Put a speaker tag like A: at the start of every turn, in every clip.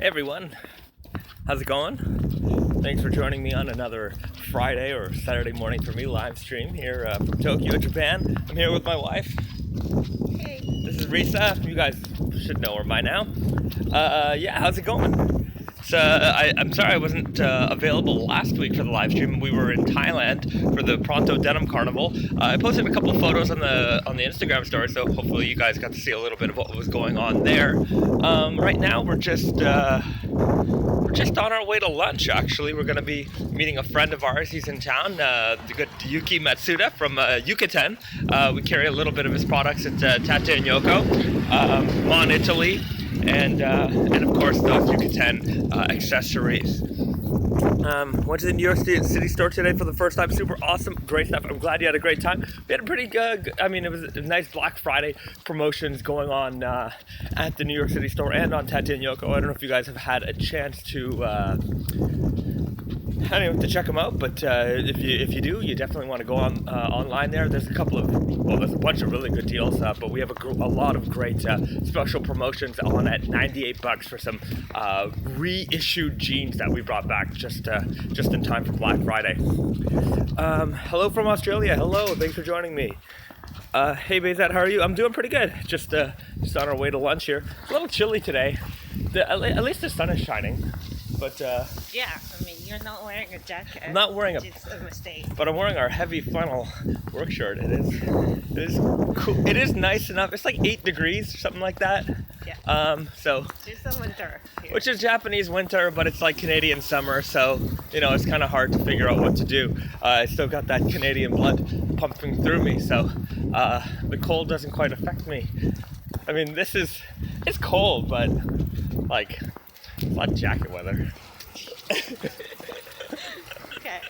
A: Hey everyone, how's it going? Thanks for joining me on another Friday or Saturday morning for me live stream here from Tokyo, Japan. I'm here with my wife.
B: Hey.
A: This is Risa. You guys should know her by now. Yeah, how's it going? So I'm sorry I wasn't available last week for the live stream. We were in Thailand for the Pronto Denim Carnival. I posted a couple of photos on the Instagram story, so hopefully you guys got to see a little bit of what was going on there. Right now we're just on our way to lunch. Actually, we're going to be meeting a friend of ours. He's in town, the good Yuki Matsuda from Yucatan. We carry a little bit of his products at Tate and Yoko, Mon Italy. And of course those Yucatan accessories. Went to the New York City store today for the first time. Super awesome, great stuff. I'm glad you had a great time. We had a pretty good, it was a nice Black Friday promotions going on at the New York City store and on Tate and Yoko. I don't know if you guys have had a chance to check them out, but if you do, you definitely want to go on online there. There's there's a bunch of really good deals, but we have a lot of great special promotions on at $98 for some reissued jeans that we brought back just in time for Black Friday. Hello from Australia. Hello, thanks for joining me. Hey Bezat, how are you? I'm doing pretty good. Just on our way to lunch here. A little chilly today. At least the sun is shining. But
B: Yeah, I mean, you're not wearing a jacket.
A: I'm not wearing
B: It's a mistake.
A: but I'm wearing our heavy flannel work shirt. It is cool. It is nice enough. It's like 8 degrees or something like that.
B: Yeah.
A: So
B: It's the winter here.
A: which is Japanese winter, but it's like Canadian summer. So it's kind of hard to figure out what to do. I still got that Canadian blood pumping through me, so the cold doesn't quite affect me. I mean, it's cold, but like. It's not jacket weather.
B: Okay.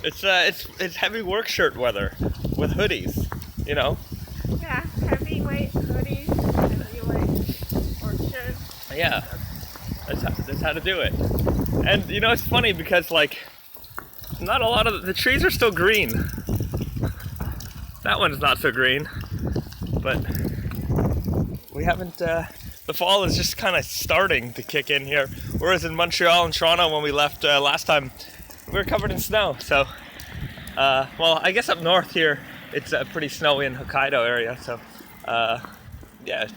A: It's heavy work shirt weather with hoodies,
B: Yeah, heavyweight hoodies, heavyweight work shirts.
A: Yeah, that's how to do it. And it's funny because like not a lot of the trees are still green. That one's not so green, but we haven't. The fall is just kind of starting to kick in here, whereas in Montreal and Toronto when we left last time, we were covered in snow. So, well, I guess up north here it's pretty snowy in Hokkaido area. So, yeah,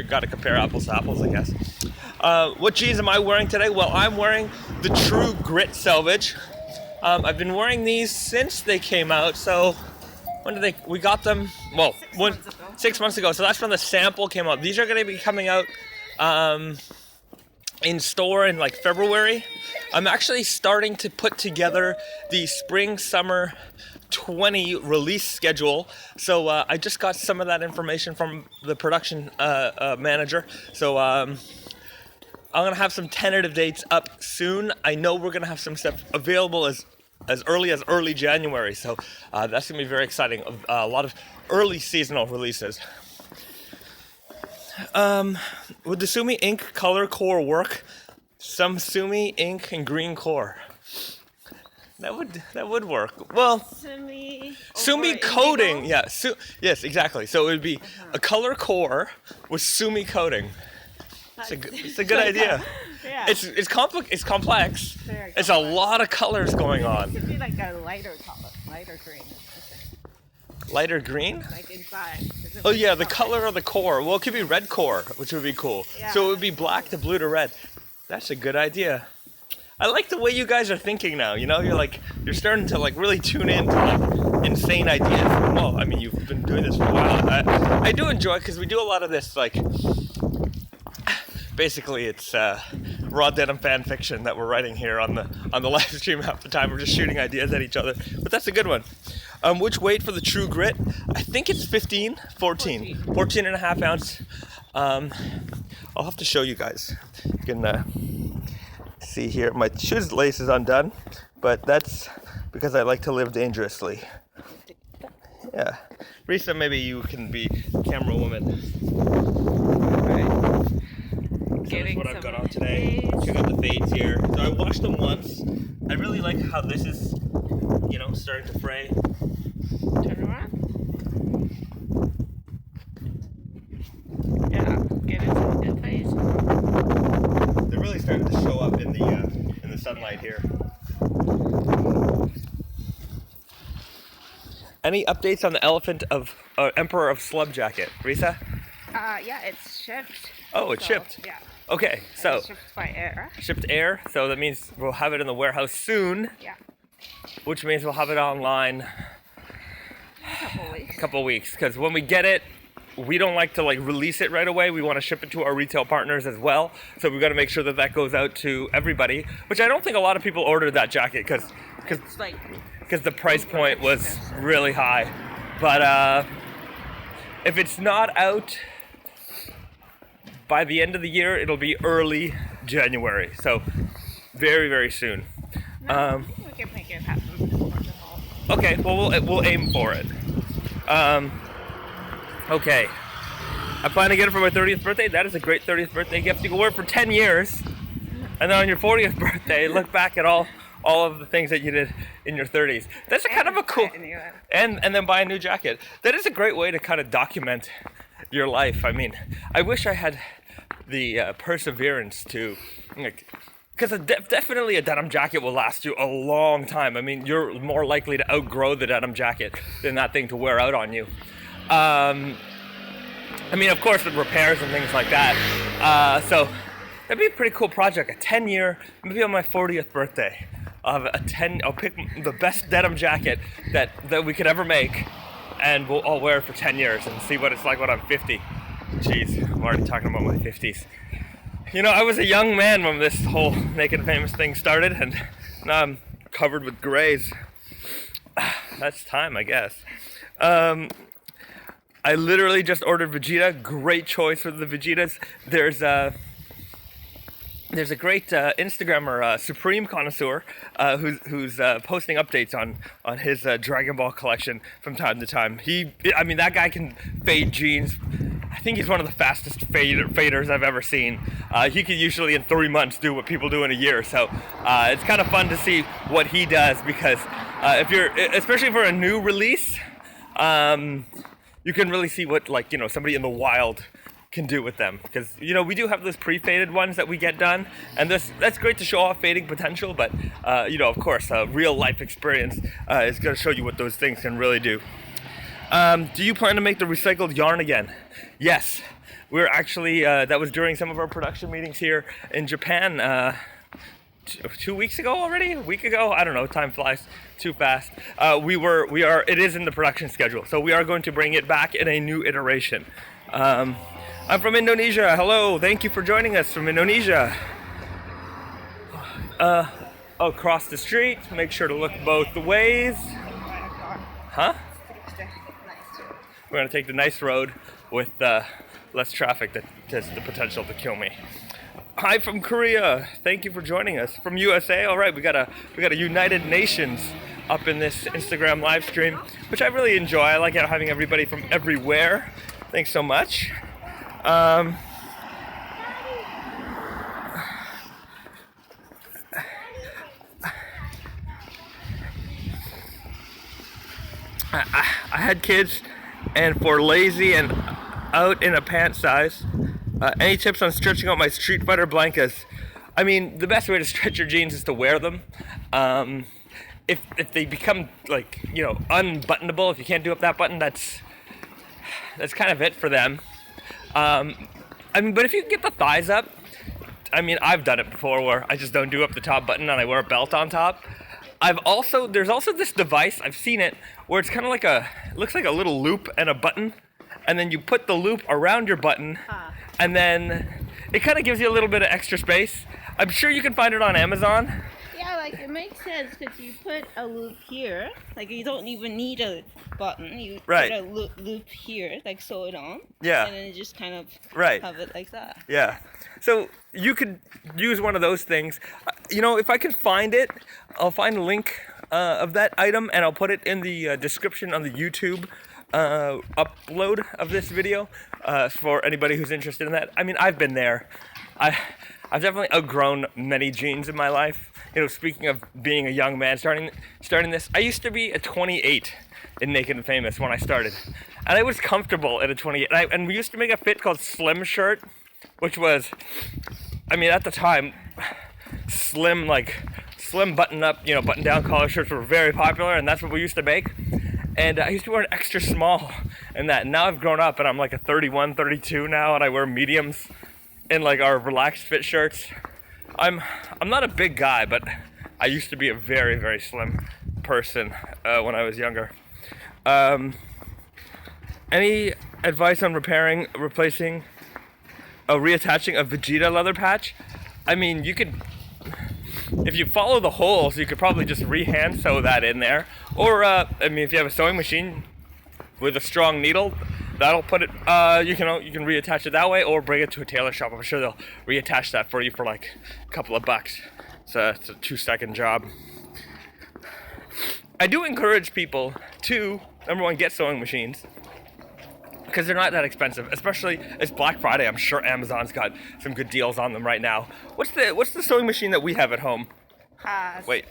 A: got to compare apples to apples, I guess. What jeans am I wearing today? Well, I'm wearing the True Grit Selvage. I've been wearing these since they came out. So. We got them, well, 6 months ago. So that's when the sample came out. These are going to be coming out in store in like February. I'm actually starting to put together the spring summer 20 release schedule. So I just got some of that information from the production manager. So I'm going to have some tentative dates up soon. I know we're going to have some stuff available as early as early January, so that's going to be very exciting. A lot of early seasonal releases. Would the Sumi ink color core work? Some Sumi ink and green core. That would work. Well, Sumi coating. Yeah. Yes, exactly. So it would be a color core with Sumi coating. It's a good idea.
B: Yeah.
A: It's complex. It's a lot of colors going on.
B: It should be like a lighter color, lighter green.
A: Lighter green?
B: Like inside.
A: Oh yeah, the color of the core. Well, it could be red core, which would be cool.
B: Yeah.
A: So it would be black to blue to red. That's a good idea. I like the way you guys are thinking now. You're starting to like really tune in to like insane ideas. Well, I mean, you've been doing this for a while. I do enjoy because we do a lot of this like. Basically, it's raw denim fan fiction that we're writing here on the live stream half the time. We're just shooting ideas at each other, but that's a good one. Which weight for the True Grit? I think it's 14 and a half ounce. I'll have to show you guys. You can see here. My shoes lace is undone, but that's because I like to live dangerously. Yeah, Risa, maybe you can be camera woman. So that's what I've got on today. Check out the fades here. So I washed them once. I really like how this is, starting to fray.
B: Turn around. Yeah, get it in the face.
A: They're really starting light here. Any updates on the Emperor of Slub jacket, Risa?
B: Yeah, it's shipped.
A: Oh, it's
B: So,
A: shipped.
B: Yeah.
A: Okay, so
B: It's shipped by air.
A: shipped air, so that means we'll have it in the warehouse soon,
B: Yeah.
A: which means we'll have it online
B: A
A: a couple weeks. Because when we get it, we don't like to like release it right away. We want to ship it to our retail partners as well. So we've got to make sure that that goes out to everybody. Which I don't think a lot of people ordered that jacket because
B: It's like
A: the price point was really high. But if it's not out by the end of the year, it'll be early January. So very, very soon.
B: we can make it happen before the fall.
A: Okay, well, we'll aim for it. Okay. I plan to get it for my 30th birthday. That is a great 30th birthday gift. You can wear it for 10 years. And then on your 40th birthday, look back at all of the things that you did in your 30s. That's a kind of a cool... And then buy a new jacket. That is a great way to kind of document your life. I mean, I wish I had the perseverance to... Because definitely a denim jacket will last you a long time. I mean, you're more likely to outgrow the denim jacket than that thing to wear out on you. I mean, of course, with repairs and things like that. So that'd be a pretty cool project. A 10-year, maybe on my 40th birthday, of I'll pick the best denim jacket that we could ever make, and we'll all wear it for 10 years and see what it's like when I'm 50. Jeez, I'm already talking about my 50s. You know, I was a young man when this whole Naked Famous thing started, and now I'm covered with grays. That's time, I guess. I literally just ordered Vegeta. Great choice for the Vegetas. There's a great Instagrammer, Supreme Connoisseur, who's posting updates on his Dragon Ball collection from time to time. I mean, that guy can fade jeans. I think he's one of the fastest faders I've ever seen. He could usually in 3 months do what people do in a year. So it's kind of fun to see what he does, because especially for a new release, you can really see what, like, you know, somebody in the wild can do with them. Because, you know, we do have those pre-faded ones that we get done, and that's great to show off fading potential, but you know, of course, real life experience is going to show you what those things can really do. Do you plan to make the recycled yarn again? Yes, we're actually, that was during some of our production meetings here in Japan 2 weeks ago already, a week ago, I don't know, time flies too fast. It is in the production schedule, so we are going to bring it back in a new iteration. I'm from Indonesia. Hello, thank you for joining us from Indonesia. Across the street, make sure to look both ways. Huh? We're gonna take the nice road with less traffic that has the potential to kill me. Hi from Korea. Thank you for joining us. From USA. All right, we got a United Nations up in this Instagram live stream, which I really enjoy. I like having everybody from everywhere. Thanks so much. I had kids, and for lazy and out in a pant size, any tips on stretching out my Street Fighter blankets? I mean, the best way to stretch your jeans is to wear them. If they become, like, you know, unbuttonable, if you can't do up that button, that's kind of it for them. I mean, but if you can get the thighs up, I mean, I've done it before where I just don't do up the top button and I wear a belt on top. There's also this device, I've seen it, where it's kind of like it looks like a little loop and a button, and then you put the loop around your button, and then it kind of gives you a little bit of extra space. I'm sure you can find it on Amazon.
B: Yeah, like it makes sense because you put a loop here. Like you don't even need a button. You put a loop here, like sew it on.
A: Yeah.
B: And then you just kind of have it like that.
A: Yeah. So you could use one of those things. You know, if I can find it, I'll find a link of that item and I'll put it in the description on the YouTube upload of this video for anybody who's interested in that. I mean, I've been there. I've definitely outgrown many jeans in my life. You know, speaking of being a young man starting this, I used to be a 28 in Naked and Famous when I started, and I was comfortable at a 28. And we used to make a fit called Slim Shirt, which was, I mean, at the time, slim slim button-up, button-down collar shirts were very popular, and that's what we used to make. And I used to wear an extra small in that. Now I've grown up, and I'm like a 31, 32 now, and I wear mediums in like our relaxed fit shirts. I'm not a big guy, but I used to be a very, very slim person when I was younger. Any advice on replacing, reattaching a Vegeta leather patch? I mean, you could, if you follow the holes, you could probably just hand sew that in there. Or, if you have a sewing machine with a strong needle, that'll put it, you can reattach it that way, or bring it to a tailor shop. I'm sure they'll reattach that for you for like a couple of bucks. It's a 2-second job. I do encourage people to, number one, get sewing machines, because they're not that expensive. Especially, it's Black Friday. I'm sure Amazon's got some good deals on them right now. What's the sewing machine that we have at home? Wait.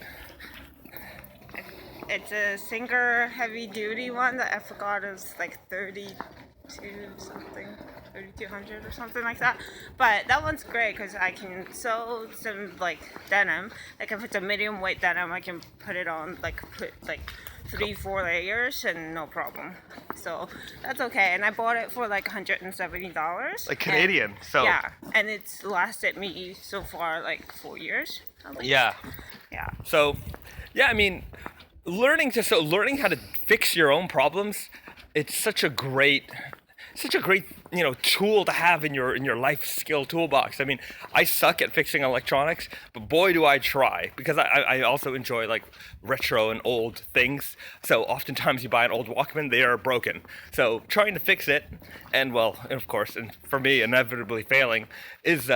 B: It's a Singer heavy duty one that I forgot is like 3200 or something like that. But that one's great because I can sew some like denim. Like if it's a medium weight denim, I can put it on put 3-4 layers and no problem. So that's okay. And I bought it for like $170.
A: Like Canadian. So
B: yeah, and it's lasted me so far like 4 years.
A: Yeah. So yeah, I mean, learning how to fix your own problems, it's such a great tool to have in your life skill toolbox. I mean, I suck at fixing electronics, but boy do I try, because I also enjoy like retro and old things. So oftentimes you buy an old Walkman, they are broken. So trying to fix it, and of course, and for me inevitably failing, is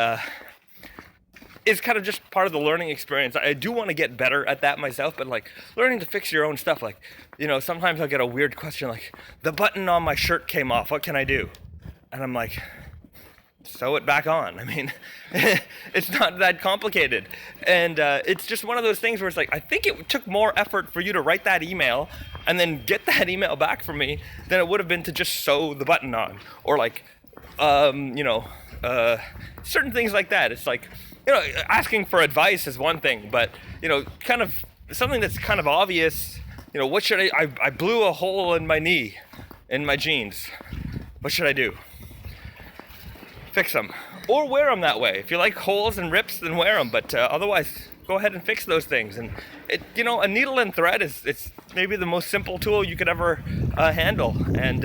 A: kind of just part of the learning experience. I do want to get better at that myself, but like learning to fix your own stuff, like, sometimes I'll get a weird question like, the button on my shirt came off, what can I do? And I'm like, sew it back on. I mean, it's not that complicated. And it's just one of those things where it's like, I think it took more effort for you to write that email and then get that email back from me than it would have been to just sew the button on. Or like, certain things like that. It's like, asking for advice is one thing, but, kind of something that's kind of obvious, what should I blew a hole in my knee, in my jeans. What should I do? Fix them. Or wear them that way. If you like holes and rips, then wear them, but otherwise, go ahead and fix those things. And, a needle and thread it's maybe the most simple tool you could ever handle. And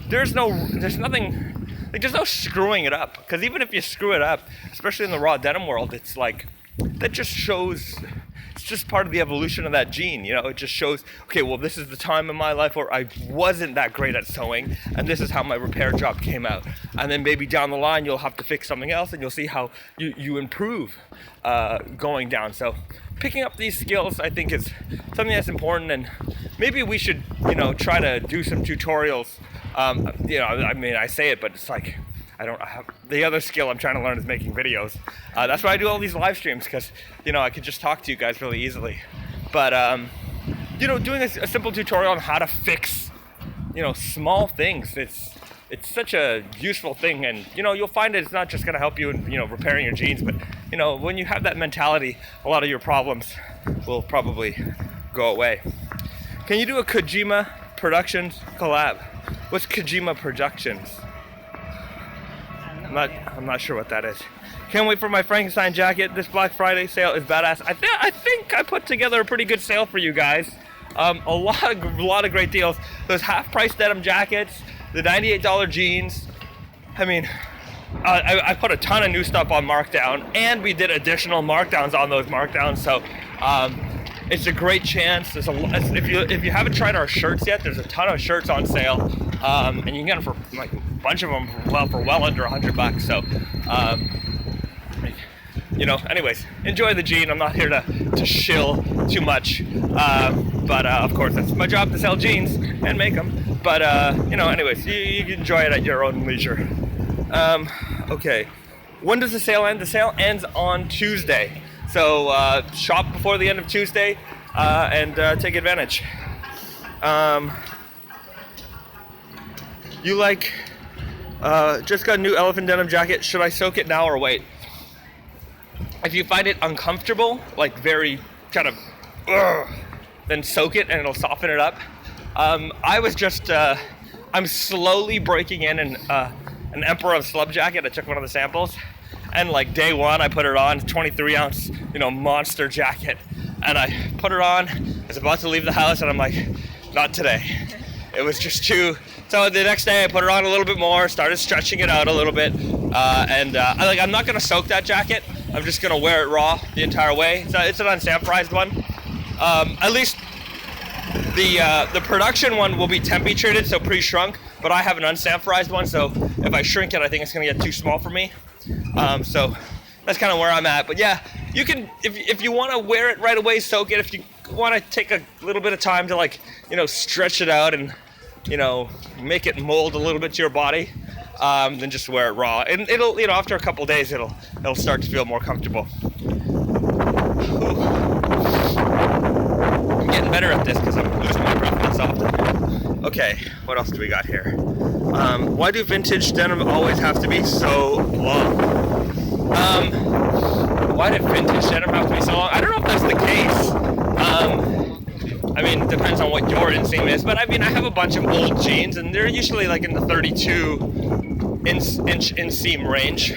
A: there's no screwing it up, because even if you screw it up, especially in the raw denim world, it's like, that just shows, it's just part of the evolution of that gene, it just shows, okay, well, this is the time in my life where I wasn't that great at sewing, and this is how my repair job came out. And then maybe down the line, you'll have to fix something else, and you'll see how you improve going down. So picking up these skills, I think, is something that's important, and maybe we should, try to do some tutorials. I say it, but it's like, the other skill I'm trying to learn is making videos. That's why I do all these live streams, because, I could just talk to you guys really easily. But, doing a simple tutorial on how to fix, small things, it's such a useful thing. And, you'll find it's not just going to help you in, repairing your jeans, but, when you have that mentality, a lot of your problems will probably go away. Can you do a Kojima Productions collab? What's Kojima Productions? I'm not sure what that is. Can't wait for my Frankenstein jacket. This Black Friday sale is badass. I think I put together a pretty good sale for you guys. A lot of great deals. Those half-price denim jackets, the $98 jeans. I mean, I put a ton of new stuff on markdown, and we did additional markdowns on those markdowns. So it's a great chance. If you haven't tried our shirts yet, there's a ton of shirts on sale, and you can get them for like a bunch of them for well under $100. So, anyways, enjoy the jean. I'm not here to shill too much, but of course that's my job, to sell jeans and make them. But anyways, you can enjoy it at your own leisure. Okay, when does the sale end? The sale ends on Tuesday. So shop before the end of Tuesday and take advantage. Just got a new elephant denim jacket. Should I soak it now or wait? If you find it uncomfortable, like very kind of then soak it and it'll soften it up. I was just I'm slowly breaking in an Emperor of Slub jacket. I took one of the samples, and like day one I put it on, 23 ounce, monster jacket, and I put it on. I was about to leave the house and I'm like, not today. It was just too. So the next day I put it on a little bit more, started stretching it out a little bit, and I'm not gonna soak that jacket. I'm just gonna wear it raw the entire way. It's an unsamplized one. At least the production one will be temperature treated, so pre-shrunk, but I have an unsamplized one, so if I shrink it, I think it's gonna get too small for me. So that's kind of where I'm at. But yeah, you can, if you want to wear it right away, soak it. If you want to take a little bit of time to stretch it out and make it mold a little bit to your body, then just wear it raw, and it'll after a couple days it'll start to feel more comfortable. I'm getting better at this because I'm losing my breath less often. Okay, what else do we got here? Why do vintage denim always have to be so long? Why did vintage denim have to be so long? I don't know if that's the case. I mean, it depends on what your inseam is, but I mean, I have a bunch of old jeans, and they're usually like in the 32 inch inseam range.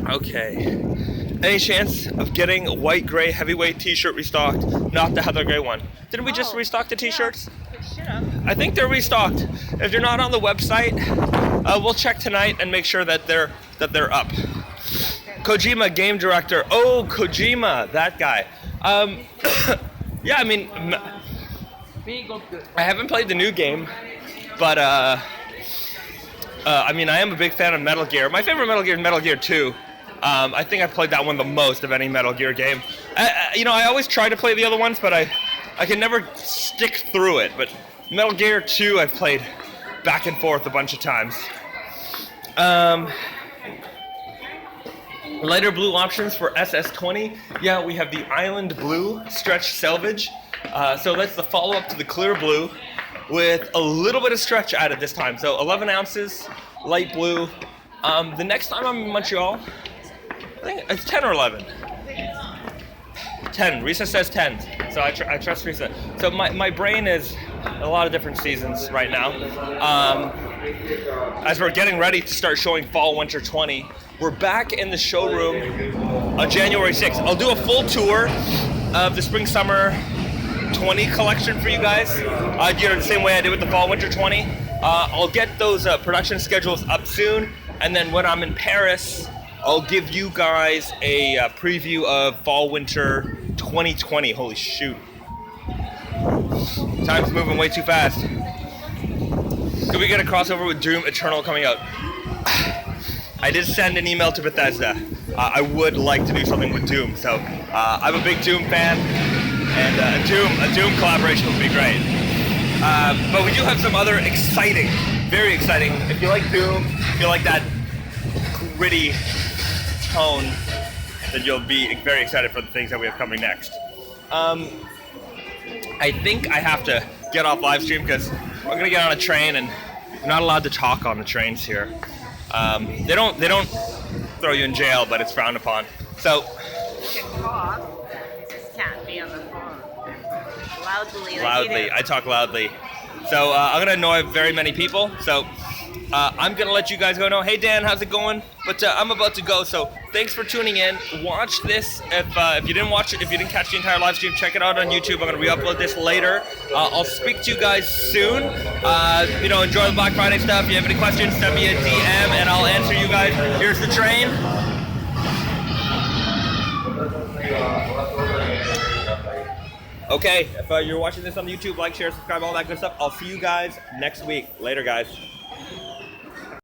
A: Okay. Any chance of getting a white gray heavyweight t-shirt restocked? Not the heather gray one. Didn't we just restock the t-shirts?
B: Yeah,
A: I think they're restocked. If they're not on the website, we'll check tonight and make sure that they're up. Kojima, game director. Oh, Kojima, that guy. Yeah, I mean, I haven't played the new game, but I mean, I am a big fan of Metal Gear. My favorite Metal Gear is Metal Gear 2. I think I played that one the most of any Metal Gear game. I always try to play the other ones, but I can never stick through it. But Metal Gear 2 I've played back and forth a bunch of times. Lighter blue options for SS20. Yeah, we have the Island Blue Stretch Selvage. So that's the follow-up to the clear blue with a little bit of stretch added this time. So 11 ounces, light blue. The next time I'm in Montreal, I think it's 10 or 11. 10. Risa says 10. So I trust Risa. So my brain is a lot of different seasons right now. As we're getting ready to start showing Fall Winter 20, we're back in the showroom on January 6th. I'll do a full tour of the Spring Summer 20 collection for you guys. The same way I did with the Fall Winter 20. I'll get those production schedules up soon, and then when I'm in Paris, I'll give you guys a preview of Fall Winter 2020. Holy shoot. Time's moving way too fast. Could we get a crossover with Doom Eternal coming out? I did send an email to Bethesda. I would like to do something with Doom, so I'm a big Doom fan, and a Doom collaboration would be great. But we do have some other exciting, very exciting. If you like Doom, if you like that gritty tone, then you'll be very excited for the things that we have coming next. I think I have to get off live stream because we're gonna get on a train and we're not allowed to talk on the trains here. They don't throw you in jail, but it's frowned upon. So
B: you can talk, you just can't be on the phone. Loudly.
A: Loudly, I talk loudly. So I'm gonna annoy very many people. So I'm gonna let you guys go know, hey Dan, how's it going? But I'm about to go, so thanks for tuning in. Watch this. If you didn't watch it, if you didn't catch the entire live stream, check it out on YouTube. I'm gonna re-upload this later. I'll speak to you guys soon. Enjoy the Black Friday stuff. If you have any questions, send me a DM and I'll answer you guys. Here's the train. Okay, if you're watching this on YouTube, like, share, subscribe, all that good stuff. I'll see you guys next week. Later, guys.